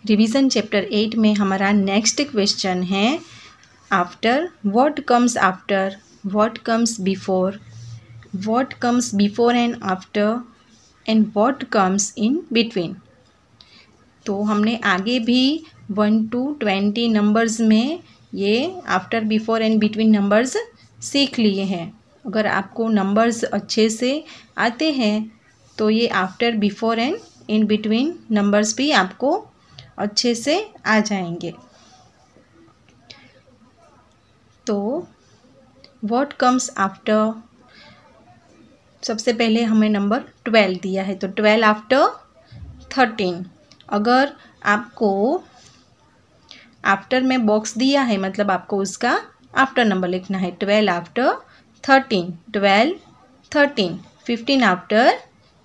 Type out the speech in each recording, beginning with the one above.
Revision chapter 8 में हमारा next question है after, what comes after, what comes before, what comes before and after and what comes in between. तो हमने आगे भी 1 to 20 नंबर्स में ये after, before and between numbers सीख लिए हैं। अगर आपको नंबर्स अच्छे से आते हैं तो ये after, before and in between numbers भी आपको अच्छे से आ जाएंगे। तो व्हाट कम्स आफ्टर, सबसे पहले हमें नंबर 12 दिया है, तो 12 आफ्टर 13। अगर आपको आफ्टर में बॉक्स दिया है मतलब आपको उसका आफ्टर नंबर लिखना है। 12 after 13, 12 13, 15 after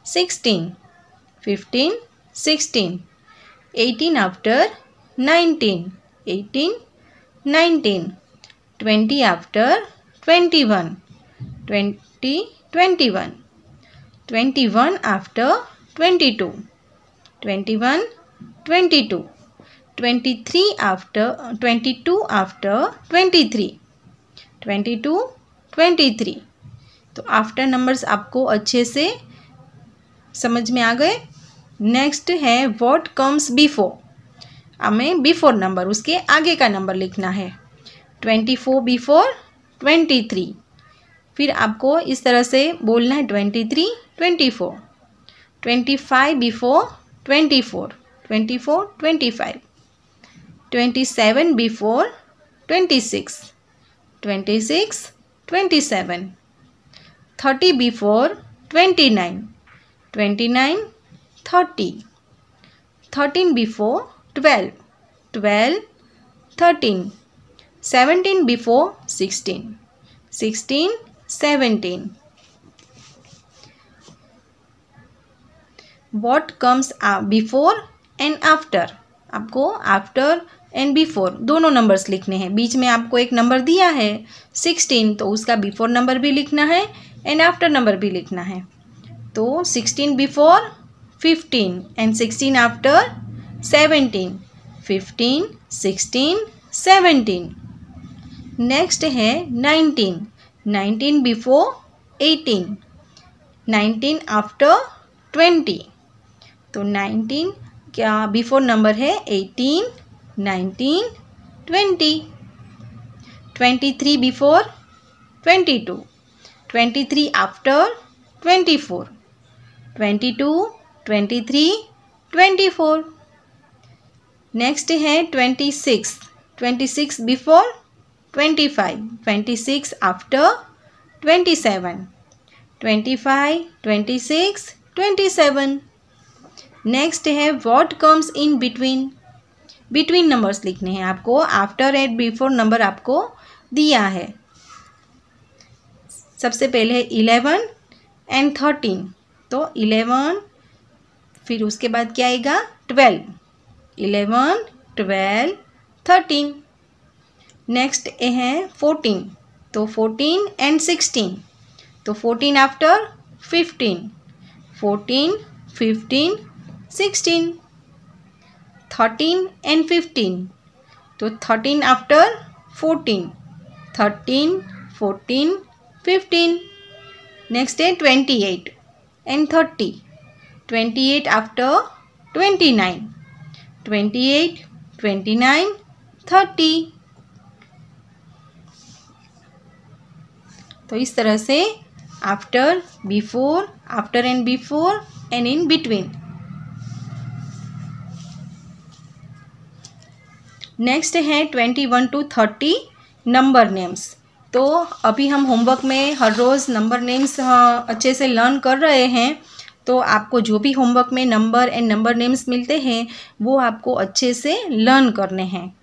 16, 15 16, 18 after 19, 18 19, 20 after 21, 20 21, 21 after 22, 21 22, 23 after 22 after 23, 22 23। तो आफ्टर नंबर्स आपको अच्छे से समझ में आ गए। नेक्स्ट है व्हाट कम्स बिफोर, हमें बिफोर नंबर, उसके आगे का नंबर लिखना है। 24 बिफोर 23, फिर आपको इस तरह से बोलना है 23 24, 25 before 24, 24 25, 27 before 26, 26 27, 30 before 29, 29 30, 13 before 12, 12 13, 17 before 16, 16 17। What comes before and after, आपको आफ्टर एंड बिफोर दोनों नंबर्स लिखने हैं। बीच में आपको एक नंबर दिया है 16, तो उसका बिफोर नंबर भी लिखना है एंड आफ्टर नंबर भी लिखना है। तो 16 बिफोर 15 एंड 16 आफ्टर 17, 15 16 17। नेक्स्ट है 19, 19 बिफोर 18, 19 आफ्टर 20। तो 19 क्या बिफोर नंबर है 18, 19 20, 23 बिफोर 22, 23 आफ्टर 24, 22 23 24। नेक्स्ट है 26, 26 बिफोर 25, 26 आफ्टर 27, 25 26 27। नेक्स्ट है what comes in between, between numbers लिखने हैं आपको। आफ्टर एंड बिफोर नंबर आपको दिया है। सबसे पहले है 11 एंड 13, तो 11, फिर उसके बाद क्या आएगा 12, 11 12 13। नेक्स्ट है 14, तो 14 एंड 16, तो 14 आफ्टर 15, 14 15 16। 13 एंड 15, तो 13 आफ्टर 14, 13 14 15। नेक्स्ट है 28 एंड 30, 28 आफ्टर 29, 28 29 30। तो इस तरह से after, before, after and before and in between. Next है 21 to 30 नंबर नेम्स। तो अभी हम होमवर्क में हर रोज़ नंबर नेम्स अच्छे से लर्न कर रहे हैं। तो आपको जो भी होमवर्क में नंबर एंड नंबर नेम्स मिलते हैं वो आपको अच्छे से लर्न करने हैं।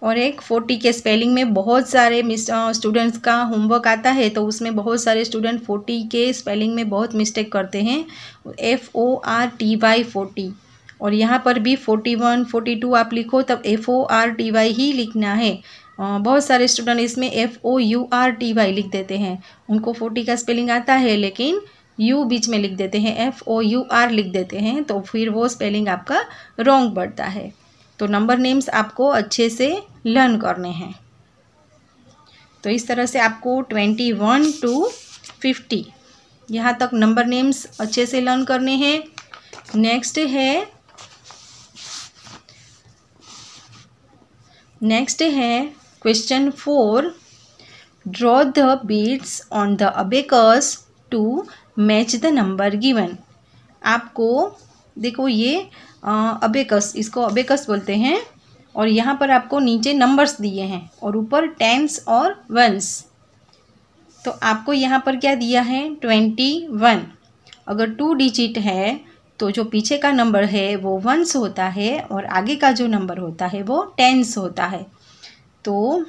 और एक 40 के स्पेलिंग में बहुत सारे स्टूडेंट्स का होमवर्क आता है, तो उसमें बहुत सारे स्टूडेंट 40 के स्पेलिंग में बहुत मिस्टेक करते हैं। FORTY 40, और यहाँ पर भी 41 42 आप लिखो तब FORTY ही लिखना है। बहुत सारे स्टूडेंट इसमें FOURTY लिख देते हैं। उनको 40 का स्पेलिंग आता है लेकिन यू बीच में लिख देते हैं, FOUR लिख देते हैं, तो फिर वो स्पेलिंग आपका रॉन्ग बढ़ता है। तो नंबर नेम्स आपको अच्छे से लर्न करने हैं। तो इस तरह से आपको 21 to 50 यहाँ तक नंबर नेम्स अच्छे से लर्न करने हैं। नेक्स्ट है question 4, draw the beads on the abacus to match the number given. आपको देखो ये अबेकस, इसको अबेकस बोलते हैं, और यहाँ पर आपको नीचे नंबर्स दिए हैं और ऊपर टेंस और वंस। तो आपको यहाँ पर क्या दिया है 21। अगर 2 डिजिट है तो जो पीछे का नंबर है वो वंस होता है और आगे का जो नंबर होता है वो टेंस होता है। तो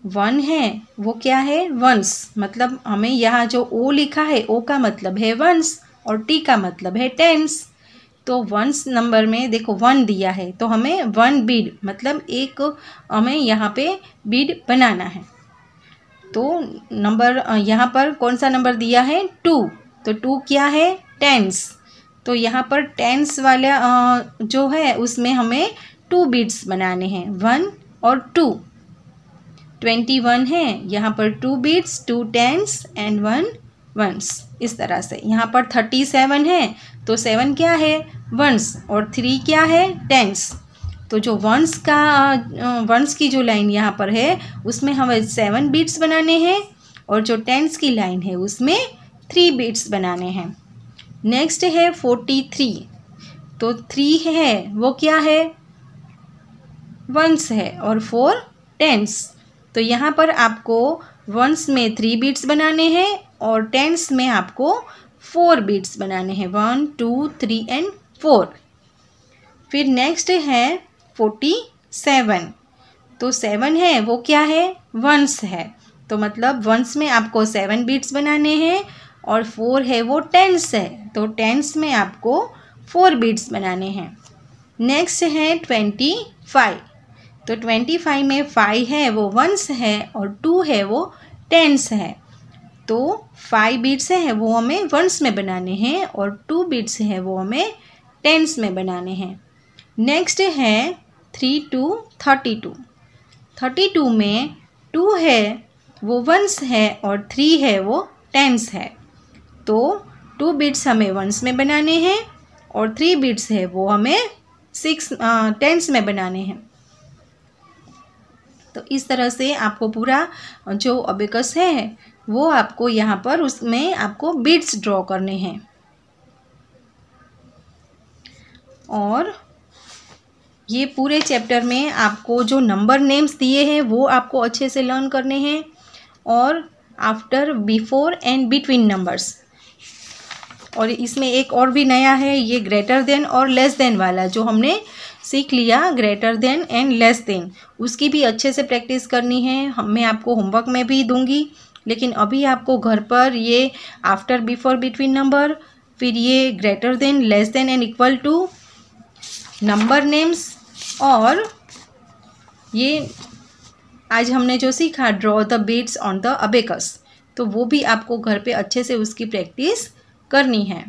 1 है वो क्या है वंस, मतलब हमें यहाँ जो ओ लिखा है ओ का मतलब है वंस और टी का मतलब है टेंस। तो वंस नंबर में देखो 1 दिया है तो हमें 1 बीड मतलब एक हमें यहाँ पे बीड बनाना है। तो नंबर यहाँ पर कौन सा नंबर दिया है 2, तो 2 क्या है टेंस। तो यहाँ पर टेंस वाला जो है उसमें हमें 2 बीट्स बनाने हैं, 1 और 2। 21 है, यहाँ पर 2 बीट्स, 2 टेंस एंड 1 वंस। इस तरह से यहाँ पर 37 है तो 7 क्या है वंस और 3 क्या है टेंस। तो जो वंस की जो लाइन यहाँ पर है उसमें हमें 7 बीट्स बनाने हैं और जो टेंस की लाइन है उसमें 3 बीट्स बनाने हैं। नेक्स्ट है 43। तो 3 है वो क्या है वंस है और 4 टेंस। तो यहाँ पर आपको वंस में 3 बीट्स बनाने हैं और टेंस में आपको 4 बीट्स बनाने हैं, 1 2 3 एंड 4। फिर नेक्स्ट है 47। तो 7 है वो क्या है वंस है, तो मतलब वंस में आपको 7 बीट्स बनाने हैं और 4 है वो टेंस है, तो टेंस में आपको 4 बीट्स बनाने हैं। नेक्स्ट है 25। तो 25 में 5 है वो वंस है और 2 है वो टेंस है। तो 5 बीट्स है वो हमें वंस में बनाने हैं और 2 बीट्स है वो हमें टेंस में बनाने हैं। नेक्स्ट है 3 to 32। 32 में 2 है वो वंस है और 3 है वो टेंस है। तो 2 बीट्स हमें वंस में बनाने हैं और 3 बीट्स है वो हमें टेंस में बनाने हैं। तो इस तरह से आपको पूरा जो अबेकस है वो आपको यहाँ पर उसमें आपको बीट्स ड्रॉ करने हैं। और ये पूरे चैप्टर में आपको जो नंबर नेम्स दिए हैं वो आपको अच्छे से लर्न करने हैं, और after, before and between numbers. और इसमें एक और भी नया है, ये ग्रेटर देन और लेस देन वाला जो हमने सीख लिया, greater than and less than, उसकी भी अच्छे से प्रैक्टिस करनी है। मैं आपको होमवर्क में भी दूंगी, लेकिन अभी आपको घर पर ये आफ्टर, बिफोर, बिटवीन नंबर, फिर ये greater than, less than and equal to, number names, और ये आज हमने जो सीखा draw the beads on the abacus, तो वो भी आपको घर पे अच्छे से उसकी प्रैक्टिस करनी है।